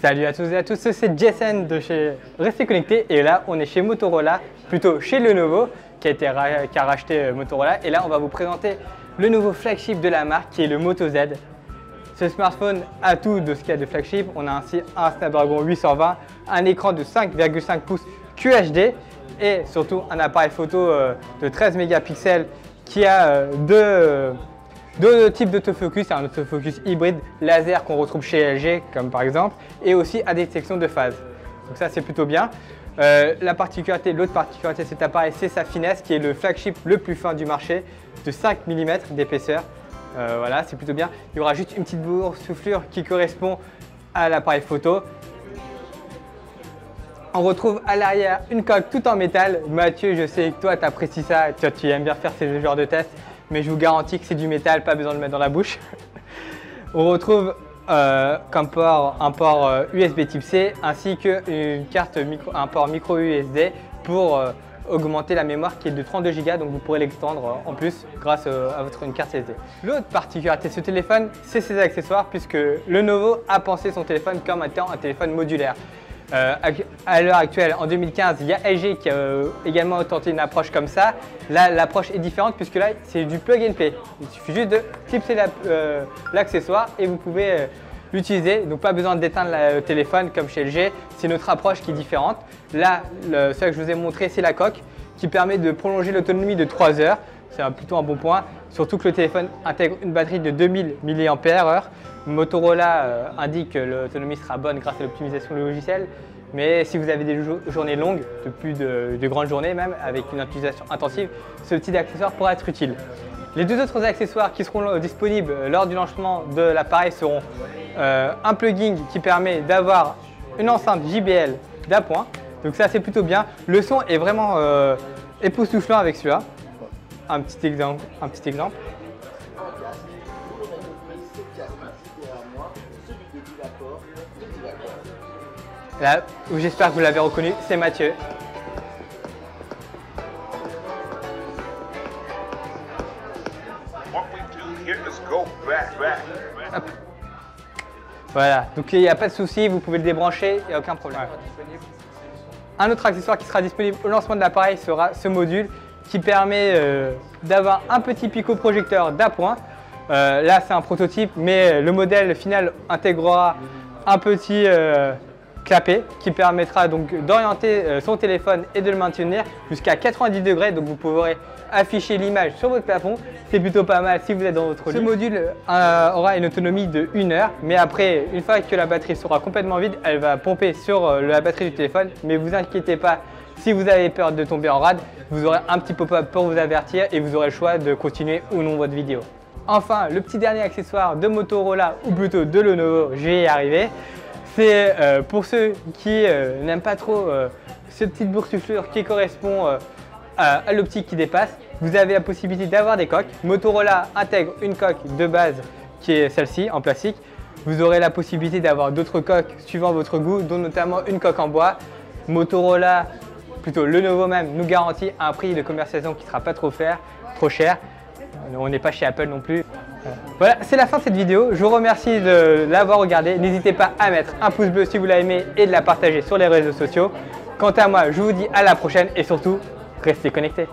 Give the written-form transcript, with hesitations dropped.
Salut à tous et à tous, c'est Jason de chez Restez Connectés et là on est chez Motorola, plutôt chez Lenovo qui a racheté Motorola et là on va vous présenter le nouveau flagship de la marque qui est le Moto Z. Ce smartphone a tout de ce qu'il y a de flagship, on a ainsi un Snapdragon 820, un écran de 5,5 pouces QHD et surtout un appareil photo de 13 mégapixels qui a deux types d'autofocus, un autofocus hybride laser qu'on retrouve chez LG comme par exemple et aussi à détection de phase. Donc ça c'est plutôt bien. L'autre particularité de cet appareil c'est sa finesse qui est le flagship le plus fin du marché de 5 mm d'épaisseur. Voilà, c'est plutôt bien. Il y aura juste une petite boursouflure qui correspond à l'appareil photo. On retrouve à l'arrière une coque tout en métal. Mathieu, je sais que toi tu apprécies ça, tu aimes bien faire ce genre de tests. Mais je vous garantis que c'est du métal, pas besoin de le mettre dans la bouche. On retrouve un port USB type C ainsi qu'une carte un port micro USB pour augmenter la mémoire qui est de 32 Go, donc vous pourrez l'extendre en plus grâce à une carte SD. L'autre particularité de ce téléphone, c'est ses accessoires puisque Lenovo a pensé son téléphone comme étant un téléphone modulaire. À l'heure actuelle, en 2015, il y a LG qui a également tenté une approche comme ça. Là, l'approche est différente puisque là, c'est du plug and play. Il suffit juste de clipser l'accessoire et vous pouvez l'utiliser. Donc, pas besoin d'éteindre le téléphone comme chez LG. C'est notre approche qui est différente. Là, ce que je vous ai montré, c'est la coque qui permet de prolonger l'autonomie de 3 heures. C'est plutôt un bon point, surtout que le téléphone intègre une batterie de 2000 mAh. Motorola indique que l'autonomie sera bonne grâce à l'optimisation du logiciel, mais si vous avez des journées longues, de grandes journées même, avec une utilisation intensive, ce petit accessoire pourra être utile. Les deux autres accessoires qui seront disponibles lors du lancement de l'appareil seront un plugin qui permet d'avoir une enceinte JBL d'appoint, donc ça c'est plutôt bien. Le son est vraiment époustouflant avec celui-là. Un petit exemple. Là, j'espère que vous l'avez reconnu, c'est Mathieu. Hop. Voilà, donc il n'y a pas de souci, vous pouvez le débrancher, il n'y a aucun problème. Ouais. Un autre accessoire qui sera disponible au lancement de l'appareil sera ce module qui permet d'avoir un petit picoprojecteur d'appoint. Là, c'est un prototype, mais le modèle final intégrera un petit clapet qui permettra donc d'orienter son téléphone et de le maintenir jusqu'à 90 degrés. Donc vous pourrez afficher l'image sur votre plafond. C'est plutôt pas mal si vous êtes dans votre lit. Ce module aura une autonomie de 1 heure, mais après, une fois que la batterie sera complètement vide, elle va pomper sur la batterie du téléphone. Mais vous inquiétez pas, si vous avez peur de tomber en rade, vous aurez un petit pop-up pour vous avertir et vous aurez le choix de continuer ou non votre vidéo. Enfin, le petit dernier accessoire de Motorola, ou plutôt de Lenovo, je vais y arriver. C'est pour ceux qui n'aiment pas trop cette petite boursouflure qui correspond à l'optique qui dépasse. Vous avez la possibilité d'avoir des coques. Motorola intègre une coque de base qui est celle-ci en plastique. Vous aurez la possibilité d'avoir d'autres coques suivant votre goût, dont notamment une coque en bois. Motorola, plutôt Lenovo même, nous garantit un prix de commercialisation qui ne sera pas trop cher. On n'est pas chez Apple non plus. Voilà, c'est la fin de cette vidéo. Je vous remercie de l'avoir regardée. N'hésitez pas à mettre un pouce bleu si vous l'avez aimé et de la partager sur les réseaux sociaux. Quant à moi, je vous dis à la prochaine et surtout, restez connectés.